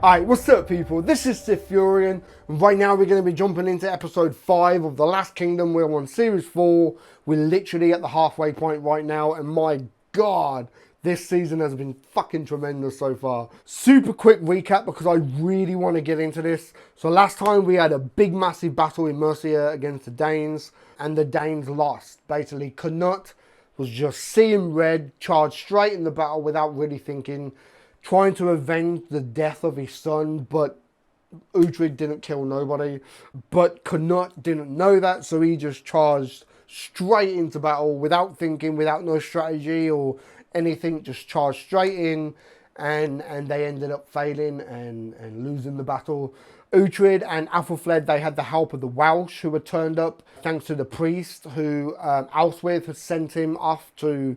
Alright, what's up people? This is SiTHFuRioN. Right now we're going to be jumping into episode 5 of The Last Kingdom. We're on series 4. We're literally at the halfway point right now, and my god, this season has been fucking tremendous so far. Super quick recap because I really want to get into this. So last time we had a big massive battle in Mercia against the Danes, and the Danes lost. Basically, Knut was just seeing red, charged straight in the battle without really thinking, trying to avenge the death of his son, but Uhtred didn't kill nobody. But Knut didn't know that, so he just charged straight into battle without thinking, without no strategy or anything, just charged straight in, and they ended up failing and losing the battle. Uhtred and Aethelflaed, they had the help of the Welsh who had turned up, thanks to the priest who Ælfwine had sent him off to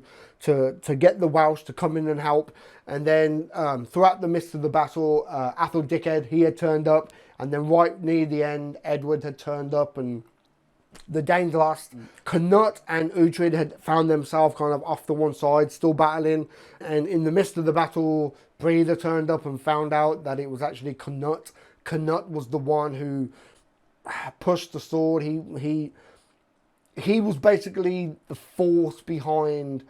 get the Welsh to come in and help. And then throughout the midst of the battle, Aethel he had turned up, and then right near the end, Edward had turned up, and the Danes lost. Knut and Uhtred had found themselves kind of off to one side, still battling, and in the midst of the battle, Breeder turned up and found out that it was actually Knut. Knut was the one who pushed the sword. He was basically the force behind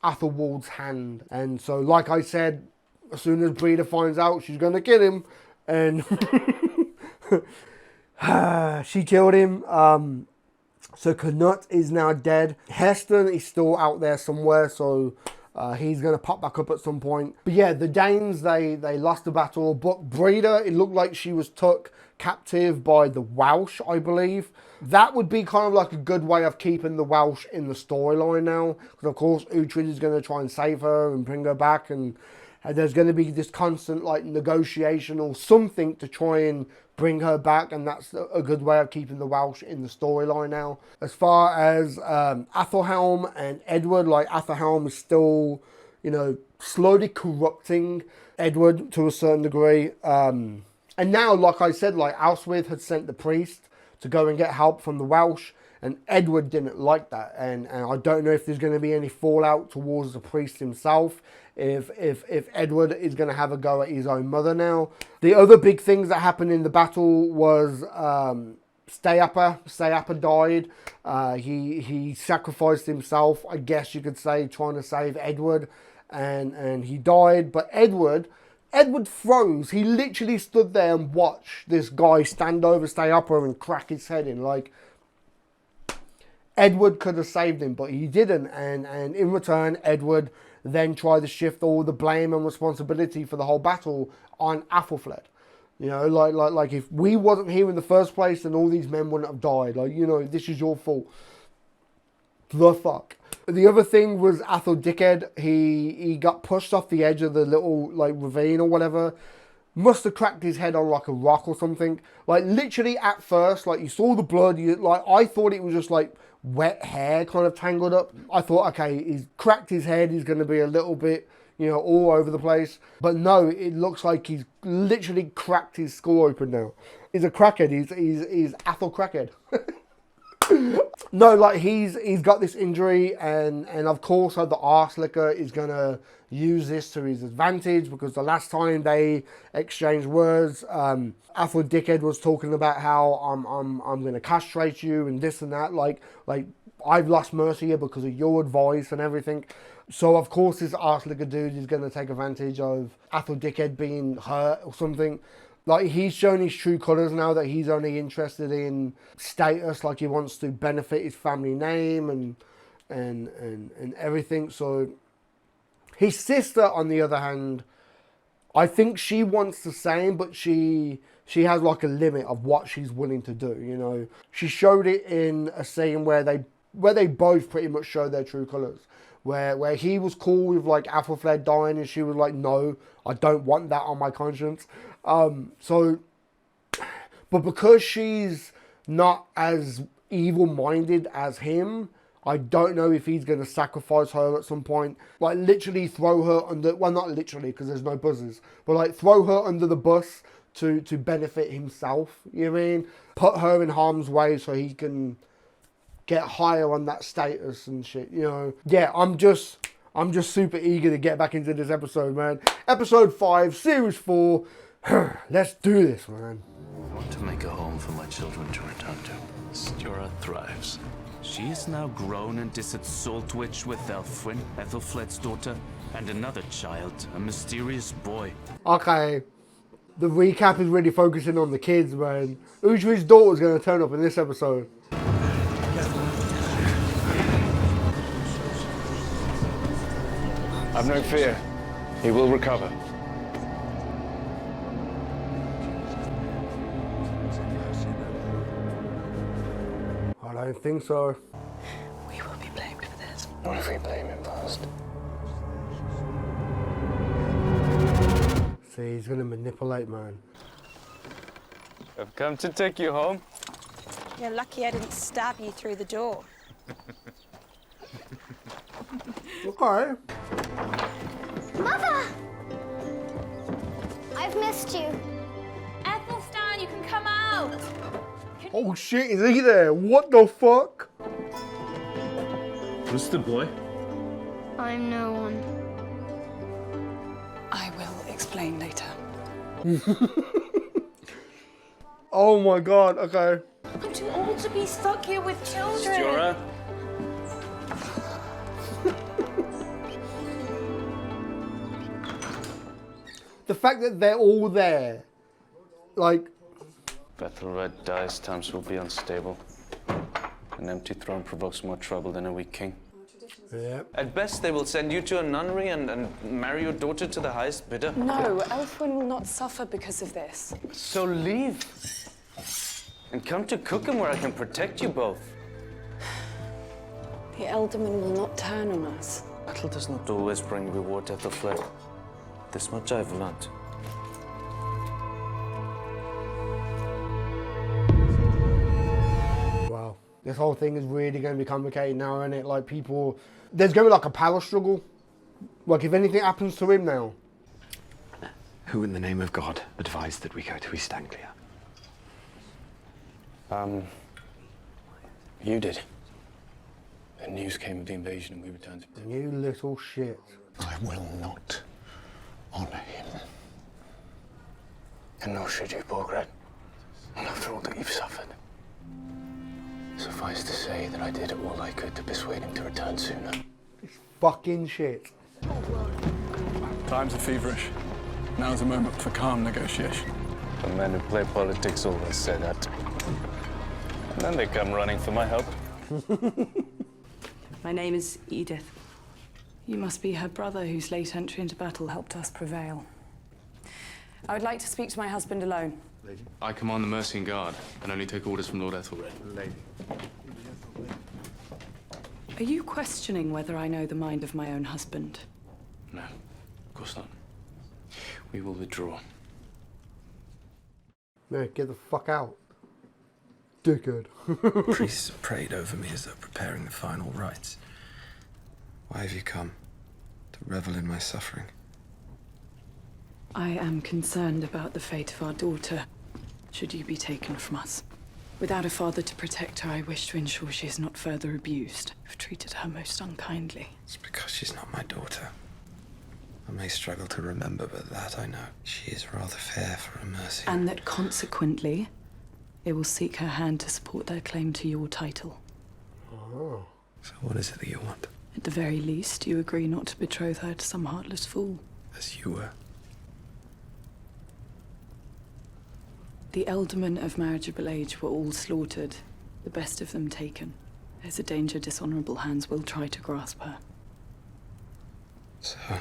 Athelwald's hand. And so, like I said, as soon as Breeder finds out, she's going to kill him. And she killed him. So Knut is now dead. Heston is still out there somewhere, so he's going to pop back up at some point. But yeah, the Danes, they lost the battle. But Breeder, it looked like she was took captive by the Welsh, I believe. That would be kind of like a good way of keeping the Welsh in the storyline now. Because of course, Uhtred is going to try and save her and bring her back. And there's going to be this constant like negotiation or something to try and bring her back. And that's a good way of keeping the Welsh in the storyline now. As far as Athelhelm and Edward, like Athelhelm is still, you know, slowly corrupting Edward to a certain degree. And now, like I said, like Ælfwine had sent the priest to go and get help from the Welsh, and Edward didn't like that, and I don't know if there's going to be any fallout towards the priest himself, if Edward is going to have a go at his own mother now. The other big things that happened in the battle was StiTHFuRion died. He sacrificed himself, I guess you could say, trying to save Edward, and he died. But Edward froze. He literally stood there and watched this guy stand over StiTHFuRion and crack his head in. Like, Edward could have saved him, but he didn't. And in return, Edward then tried to shift all the blame and responsibility for the whole battle on Aethelflaed. You know, like if we wasn't here in the first place, then all these men wouldn't have died. Like, you know, this is your fault. The fuck. The other thing was Aethel he got pushed off the edge of the little like ravine or whatever. Must have cracked his head on like a rock or something. Like literally at first, like you saw the blood. I thought it was just like wet hair kind of tangled up. I thought, okay, he's cracked his head. He's going to be a little bit, you know, all over the place. But no, it looks like he's literally cracked his skull open now. He's a crackhead. He's Aethel crackhead. No, like he's got this injury, and of course the Arslicker is gonna use this to his advantage, because the last time they exchanged words, Aethel was talking about how I'm gonna castrate you and this and that, like I've lost Mercia because of your advice and everything. So of course this Arslicker dude is gonna take advantage of Aethel being hurt or something. Like, he's shown his true colours now, that he's only interested in status, like he wants to benefit his family name and everything. So his sister, on the other hand, I think she wants the same, but she has like a limit of what she's willing to do, you know. She showed it in a scene where they both pretty much showed their true colours. Where he was cool with like Aethelflaed dying, and she was like, no, I don't want that on my conscience. But because she's not as evil-minded as him, I don't know if he's going to sacrifice her at some point. Like, literally throw her under, well, not literally, because there's no buzzers, but like throw her under the bus to benefit himself, you know what I mean? Put her in harm's way so he can get higher on that status and shit, you know. Yeah, I'm just super eager to get back into this episode, man. Episode 5, Series 4. Let's do this, man. I want to make a home for my children to return to. Stura thrives. She is now grown and is at Saltwich with Elfwyn, Ethelflaed's daughter, and another child, a mysterious boy. Okay, the recap is really focusing on the kids, man. Usu's daughter's going to turn up in this episode. Have no fear. He will recover. I don't think so. We will be blamed for this. Not if we blame him first. See, he's going to manipulate, man. I've come to take you home. You're lucky I didn't stab you through the door. Okay. Mother! I've missed you. Ethelstan, you can come out! Oh shit, is he there? What the fuck? Who's the boy? I'm no one. I will explain later. Oh my god, okay. I'm too old to be stuck here with children. Stura? The fact that they're all there, like... Ethelred dies, times will be unstable. An empty throne provokes more trouble than a weak king. Yeah. At best, they will send you to a nunnery and marry your daughter to the highest bidder. No, Elfwyn will not suffer because of this. So leave. And come to Cookham where I can protect you both. The Elderman will not turn on us. Battle does not always bring reward, Ethelflaed. This much I've learned. Wow. This whole thing is really going to be complicated now, isn't it? Like, people... There's going to be like a power struggle. Like, if anything happens to him now. Who in the name of God advised that we go to East Anglia? You did. The news came of the invasion and we returned to... You little shit. I will not honor him. And nor should you, Borgred. And after all that you've suffered. Suffice to say that I did all I could to persuade him to return sooner. It's fucking shit. Times are feverish. Now's a moment for calm negotiation. The men who play politics always say that. And then they come running for my help. My name is Edith. You must be her brother whose late entry into battle helped us prevail. I would like to speak to my husband alone. Lady. I command the Mercian Guard and only take orders from Lord Ethelred. Lady. Are you questioning whether I know the mind of my own husband? No, of course not. We will withdraw. No, get the fuck out. Dickhead. Priests prayed over me as they're preparing the final rites. Why have you come? To revel in my suffering? I am concerned about the fate of our daughter, should you be taken from us. Without a father to protect her, I wish to ensure she is not further abused. I've treated her most unkindly. It's because she's not my daughter. I may struggle to remember, but that I know. She is rather fair for a mercy. And that consequently, they will seek her hand to support their claim to your title. Oh. So what is it that you want? At the very least, you agree not to betroth her to some heartless fool. As you were. The ealdormen of marriageable age were all slaughtered, the best of them taken. There's a danger dishonorable hands will try to grasp her.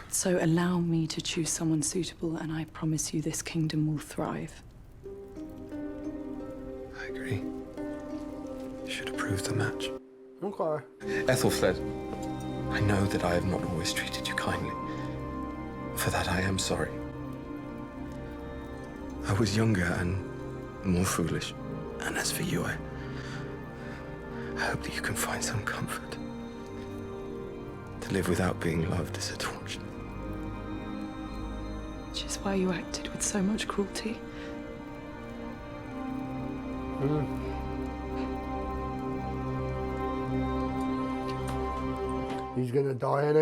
So allow me to choose someone suitable, and I promise you this kingdom will thrive. I agree. You should approve the match. Okay. Ethelflaed, I know that I have not always treated you kindly. For that I am sorry. I was younger and more foolish. And as for you, I hope that you can find some comfort. To live without being loved is a torture. Which is why you acted with so much cruelty. He's gonna die, ain't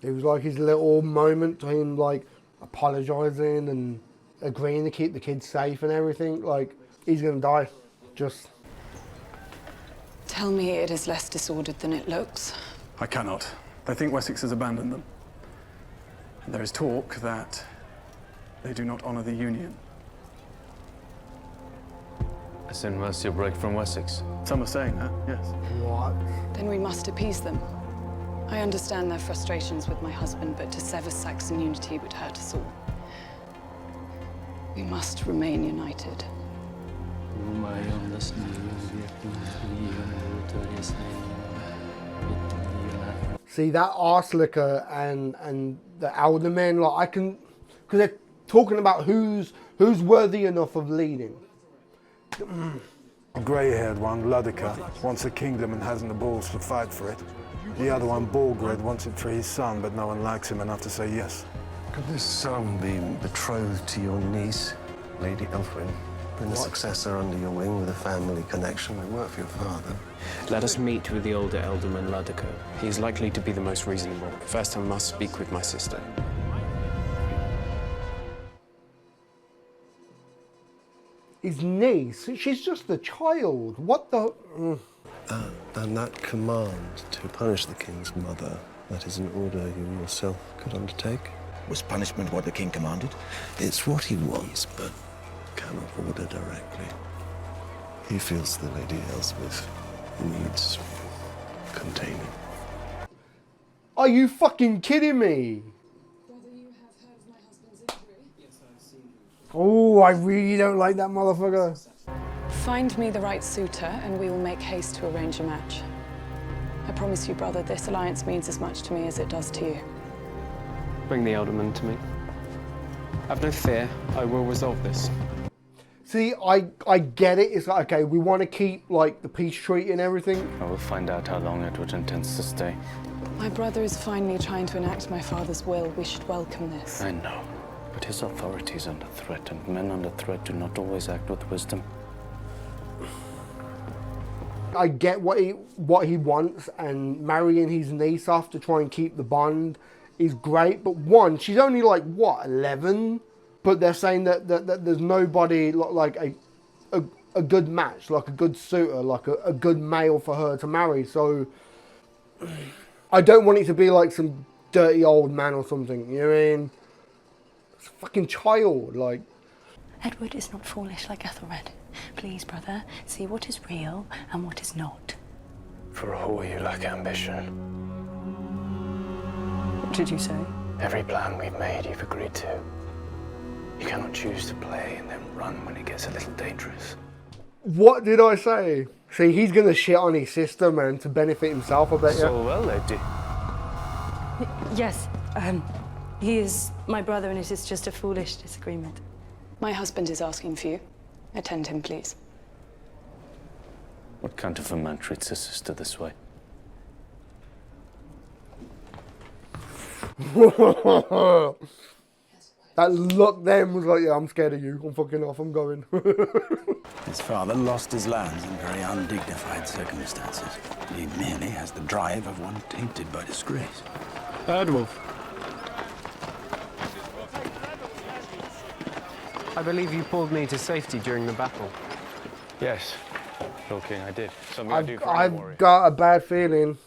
he? It was like his little moment to him, like, apologising and agreeing to keep the kids safe and everything, like, he's gonna die. Just... Tell me it is less disordered than it looks. I cannot. They think Wessex has abandoned them. And there is talk that they do not honour the Union. As in Mercia break from Wessex. Some are saying that, yes. What? Then we must appease them. I understand their frustrations with my husband, but to sever Saxon unity would hurt us all. We must remain united. See, that arse liquor and the aldermen, like, I can... Because they're talking about who's worthy enough of leading. A grey-haired one, Ludica, wants a kingdom and hasn't the balls to fight for it. The other one, Baldgred, wants it for his son, but no one likes him enough to say yes. Could this son be betrothed to your niece, Lady Elfwin? Bring a successor under your wing with a family connection would work for your father. Let us meet with the older Ealdorman Ludica. He is likely to be the most reasonable. First, I must speak with my sister. His niece? She's just a child. What the... And that command to punish the king's mother, that is an order you yourself could undertake? Was punishment what the king commanded? It's what he wants, but cannot order directly. He feels the Lady Elsmith needs containing. Are you fucking kidding me? Oh, I really don't like that motherfucker. Find me the right suitor, and we will make haste to arrange a match. I promise you, brother, this alliance means as much to me as it does to you. Bring the Ealdorman to me. Have no fear, I will resolve this. See, I get it. It's like, okay, we want to keep, like, the peace treaty and everything. I will find out how long Edward intends to stay. My brother is finally trying to enact my father's will. We should welcome this. I know, but his authority is under threat, and men under threat do not always act with wisdom. I get what he wants, and marrying his niece off to try and keep the bond is great. But one, she's only like, what, 11? But they're saying that there's nobody like a good match, like a good suitor, like a good male for her to marry. So I don't want it to be like some dirty old man or something, you know what I mean? It's a fucking child, like. Edward is not foolish like Ethelred. Please, brother, see what is real and what is not. For a whore, you lack ambition. What did you say? Every plan we've made, you've agreed to. You cannot choose to play and then run when it gets a little dangerous. What did I say? See, he's gonna shit on his sister, man, to benefit himself, I bet you. So well, lady. Yes, he is my brother, and it is just a foolish disagreement. My husband is asking for you. Attend him, please. What kind of a man treats his sister this way? That look then was like, yeah, I'm scared of you. I'm fucking off. I'm going. His father lost his lands in very undignified circumstances. He merely has the drive of one tainted by disgrace. Erdwulf. I believe you pulled me to safety during the battle. Yes, Lord King, I did. Something I do for I've any warrior. got a bad feeling.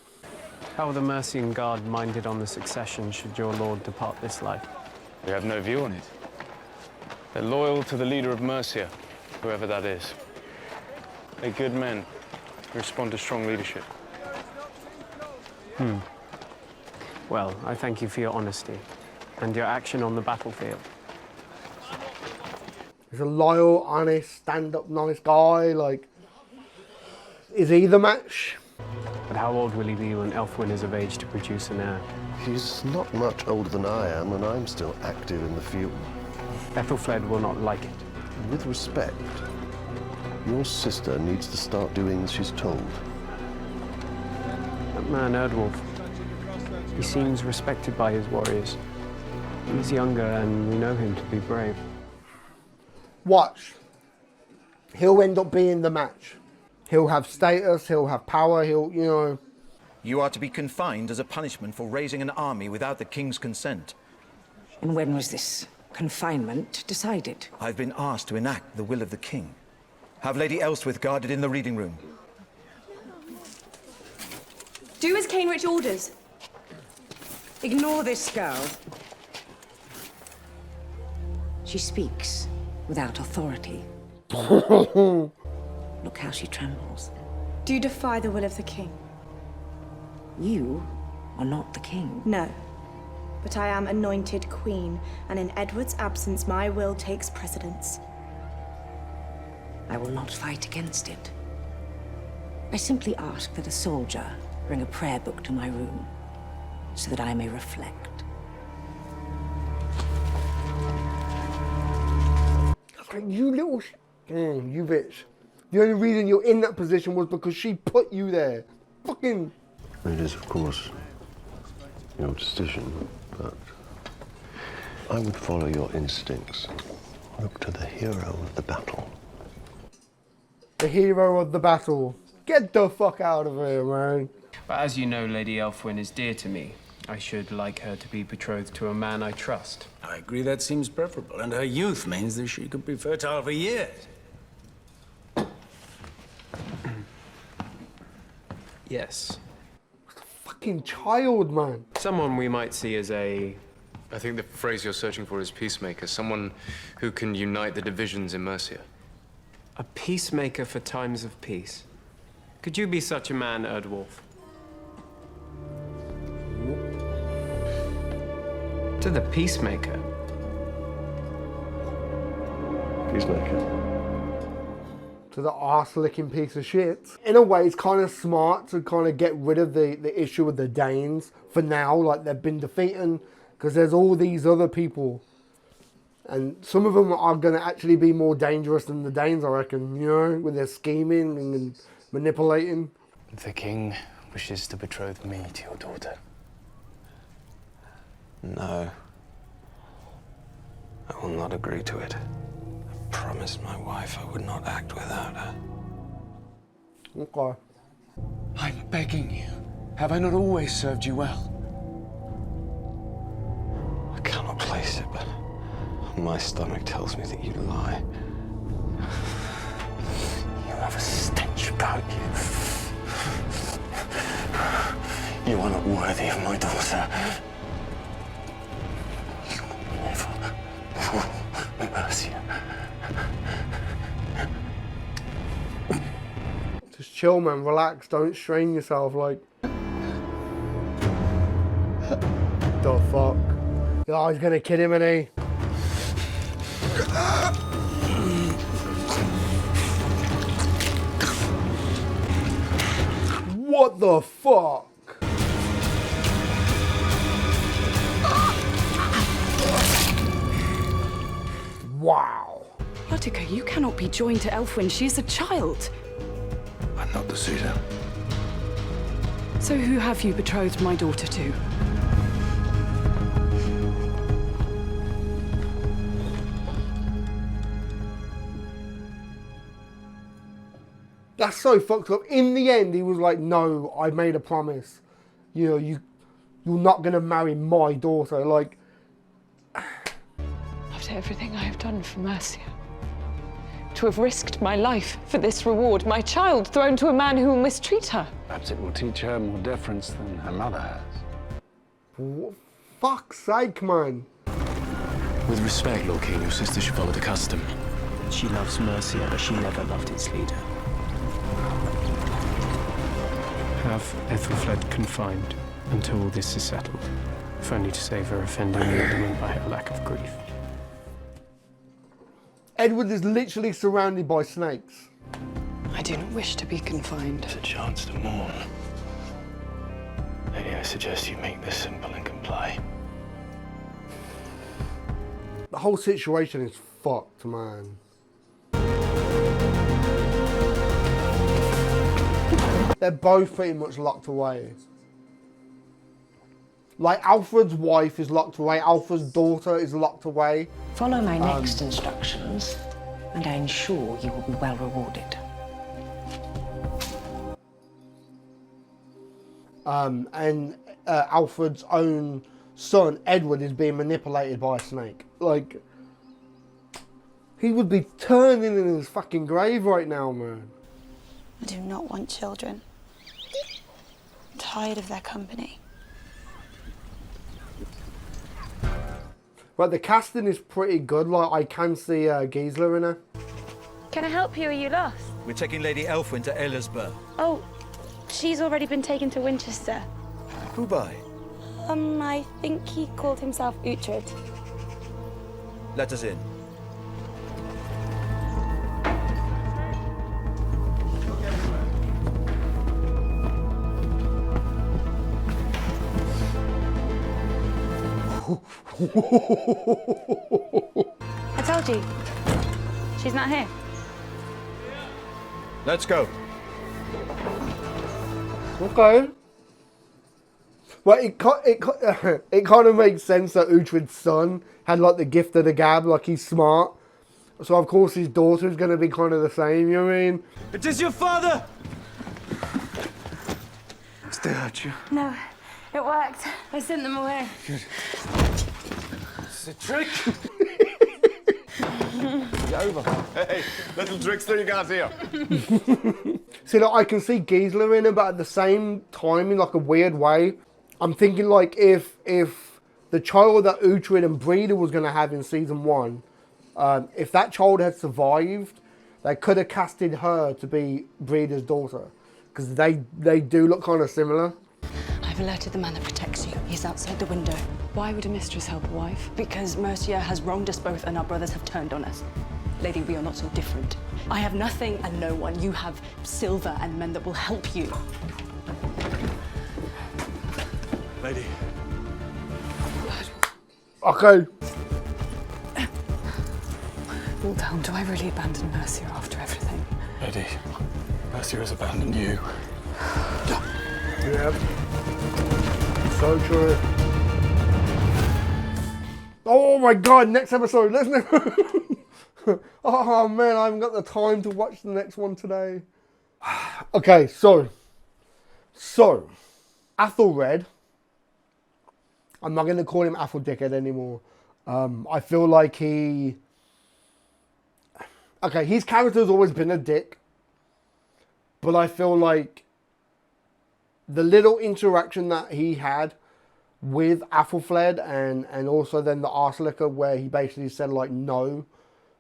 How are the Mercian Guard minded on the succession should your lord depart this life? We have no view on it. They're loyal to the leader of Mercia, whoever that is. They're good men who respond to strong leadership. Well, I thank you for your honesty and your action on the battlefield. He's a loyal, honest, stand-up, nice guy. Like, is he the match? But how old will he be when Elfwin is of age to produce an heir? He's not much older than I am, and I'm still active in the field. Ethelfled will not like it. With respect, your sister needs to start doing as she's told. That man, Erdwulf, he seems respected by his warriors. He's younger, and we know him to be brave. Watch. He'll end up being the match. He'll have status, he'll have power, he'll, you know... You are to be confined as a punishment for raising an army without the king's consent. And when was this? confinement decided. I've been asked to enact the will of the king. Have Lady Elswith guarded in the reading room. Do as Cambridge orders. Ignore this girl. She speaks without authority. Look how she trembles. Do you defy the will of the king? You are not the king. No. But I am anointed queen, and in Edward's absence, my will takes precedence. I will not fight against it. I simply ask that a soldier bring a prayer book to my room, so that I may reflect. You little you bitch. The only reason you're in that position was because she put you there. Fucking... It is, of course, your decision, but I would follow your instincts. Look to the hero of the battle. The hero of the battle. Get the fuck out of here, man. But as you know, Lady Elfwin is dear to me. I should like her to be betrothed to a man I trust. I agree that seems preferable, and her youth means that she could be fertile for years. Yes. Fucking child, man. Someone we might see as a... I think the phrase you're searching for is peacemaker. Someone who can unite the divisions in Mercia. A peacemaker for times of peace. Could you be such a man, Erdwulf? To the peacemaker. Peacemaker. To the arse-licking piece of shit. In a way, it's kind of smart to kind of get rid of the issue with the Danes for now. Like, they've been defeated because there's all these other people. And some of them are going to actually be more dangerous than the Danes, I reckon, you know, with their scheming and manipulating. The king wishes to betroth me to your daughter. No. I will not agree to it. I promised my wife I would not act without her. Okay. I'm begging you. Have I not always served you well? I cannot place it, but my stomach tells me that you lie. You have a stench about you. You are not worthy of my daughter. You will never rule Mercia. Just chill, man. Relax. Don't strain yourself. Like, the fuck? Oh, he's gonna kid him, ain't he? What the fuck? Wow. Lutica, you cannot be joined to Elfwin. She is a child. I'm not the suitor. So who have you betrothed my daughter to? That's so fucked up. In the end, he was like, no, I made a promise. You know, you're not going to marry my daughter. Like... After everything I have done for Mercia, to have risked my life for this reward, my child thrown to a man who will mistreat her. Perhaps it will teach her more deference than her mother has. For fuck's sake, man. With respect, Lord King, your sister should follow the custom. She loves Mercia, but she never loved its leader. Have Ethelfled confined until all this is settled, if only to save her offending the woman by her lack of grief. Edward is literally surrounded by snakes. I do not wish to be confined. It's a chance to mourn. Lady, I suggest you make this simple and comply. The whole situation is fucked, man. They're both pretty much locked away. Like, Alfred's wife is locked away, Alfred's daughter is locked away. Follow my next instructions, and I ensure you will be well rewarded. And Alfred's own son, Edward, is being manipulated by a snake. Like, he would be turning in his fucking grave right now, man. I do not want children. I'm tired of their company. But the casting is pretty good. Like, I can see Gisela in her. Can I help you? Are you lost? We're taking Lady Elfwin to Aylesbury. Oh, she's already been taken to Winchester. Who by? I think he called himself Uhtred. Let us in. I told you. She's not here. Let's go. Okay. Well, it kind of makes sense that Uhtred's son had like the gift of the gab, like he's smart. So of course his daughter's going to be kind of the same, you know what I mean? It is your father! Did they hurt you? No, it worked. I sent them away. Good. It's a trick! It's over. Hey, little trickster, you can't see her. See, like, I can see Gisela in it, but at the same time, in like a weird way, I'm thinking like if the child that Uhtred and Breda was going to have in season 1, if that child had survived, they could have casted her to be Breda's daughter, because they do look kind of similar. I've alerted the man that protects you. He's outside the window. Why would a mistress help a wife? Because Mercia has wronged us both and our brothers have turned on us. Lady, we are not so different. I have nothing and no one. You have silver and men that will help you. Lady. Okay. Wilhelm, do I really abandon Mercia after everything? Lady, Mercia has abandoned you. Yep. So true. Oh my god, next episode, let's never... Oh man, I haven't got the time to watch the next one today. Okay, so Athelred, I'm not going to call him Atheldickhead anymore. I feel like his character's always been a dick, but I feel like the little interaction that he had with Athelflaed and also then the Arslicker, where he basically said like, no,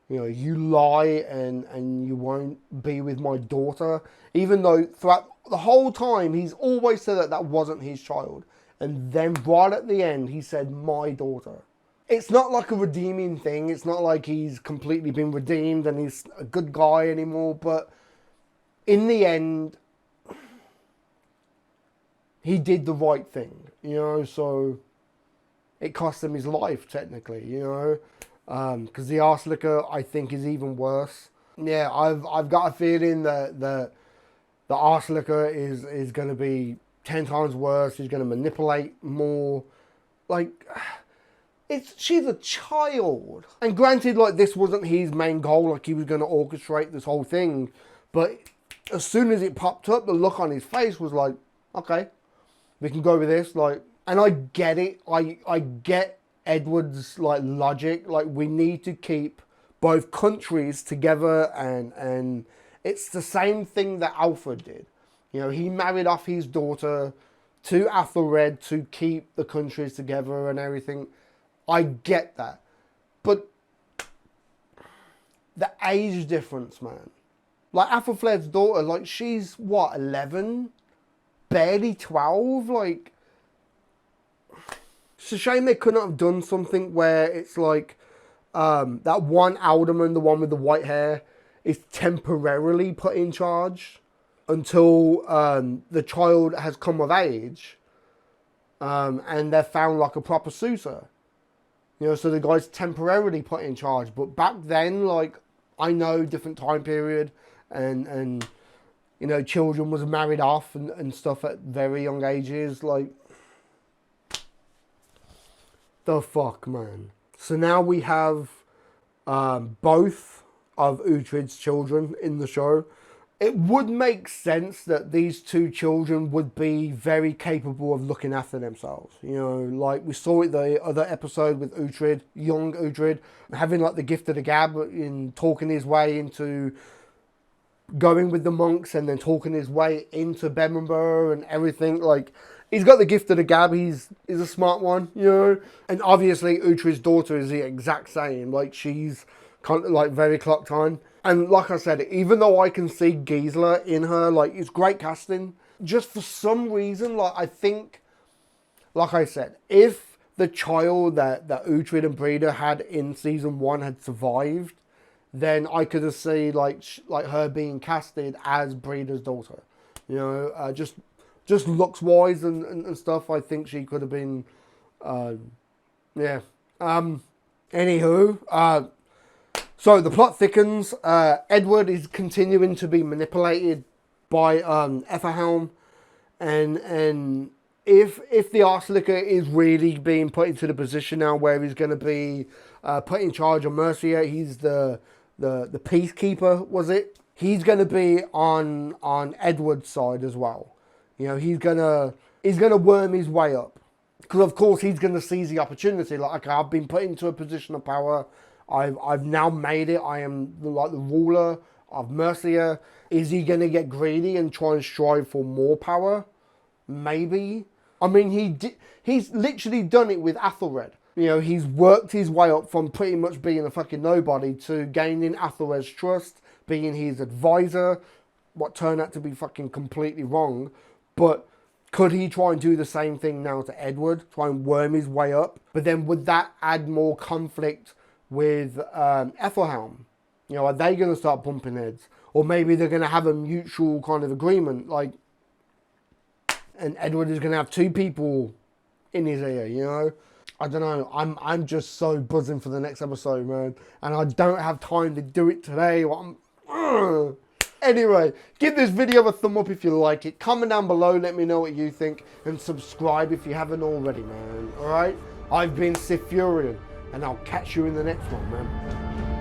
you know, you lie and you won't be with my daughter, even though throughout the whole time he's always said that that wasn't his child, and then right at the end he said my daughter. It's not like a redeeming thing. It's not like he's completely been redeemed and he's a good guy anymore, but in the end he did the right thing, you know, so it cost him his life, technically, you know, because the Arslicker, I think, is even worse. Yeah, I've got a feeling that the Arslicker is going to be 10 times worse. He's going to manipulate more. Like, she's a child. And granted, like, this wasn't his main goal, like, he was going to orchestrate this whole thing, but as soon as it popped up, the look on his face was like, okay, we can go with this, like, and I get it. I get Edward's like logic. Like, we need to keep both countries together, and it's the same thing that Alfred did. You know, he married off his daughter to Athelred to keep the countries together and everything. I get that, but the age difference, man. Like, Athelflaed's daughter, like, she's what, 11? Barely 12, like, it's a shame they couldn't have done something where it's like that one alderman, the one with the white hair, is temporarily put in charge until the child has come of age, and they've found like a proper suitor, you know, so the guy's temporarily put in charge. But back then, like, I know different time period, and you know, children was married off and stuff at very young ages. Like, the fuck, man. So now we have both of Uhtred's children in the show. it would make sense that these two children would be very capable of looking after themselves. You know, like we saw it the other episode with Uhtred, young Uhtred, having like the gift of the gab in talking his way into going with the monks and then talking his way into Bedminster and everything. Like, he's got the gift of the gab. He's a smart one, you know. And obviously Uhtred's daughter is the exact same. Like, she's kind of like very clocked on. And like I said, even though I can see Gisela in her, like, it's great casting. Just for some reason, like, I think, like I said, if the child that Uhtred and Breda had in season 1 had survived, then I could have seen like her being casted as Breda's daughter. You know, just looks wise and stuff. I think she could have been, yeah. Anywho, so the plot thickens. Edward is continuing to be manipulated by Ethelhelm, and if the Arslicker is really being put into the position now where he's going to be put in charge of Mercia, he's the peacekeeper, was it? He's going to be on Edward's side as well. You know, he's gonna worm his way up, because of course he's going to seize the opportunity. Like, okay, I've been put into a position of power. I've now made it. I am like the ruler of Mercia. Is he going to get greedy and try and strive for more power? Maybe. I mean, he's literally done it with Athelred. You know, he's worked his way up from pretty much being a fucking nobody to gaining Athelred's trust, being his advisor, what turned out to be fucking completely wrong. But could he try and do the same thing now to Edward, try and worm his way up? But then would that add more conflict with Ethelhelm? You know, are they going to start bumping heads? Or maybe they're going to have a mutual kind of agreement, like, and Edward is going to have two people in his ear, you know? I don't know. I'm just so buzzing for the next episode, man. And I don't have time to do it today. Anyway, give this video a thumb up if you like it. Comment down below, let me know what you think. And subscribe if you haven't already, man. Alright? I've been SiTHFuRion. And I'll catch you in the next one, man.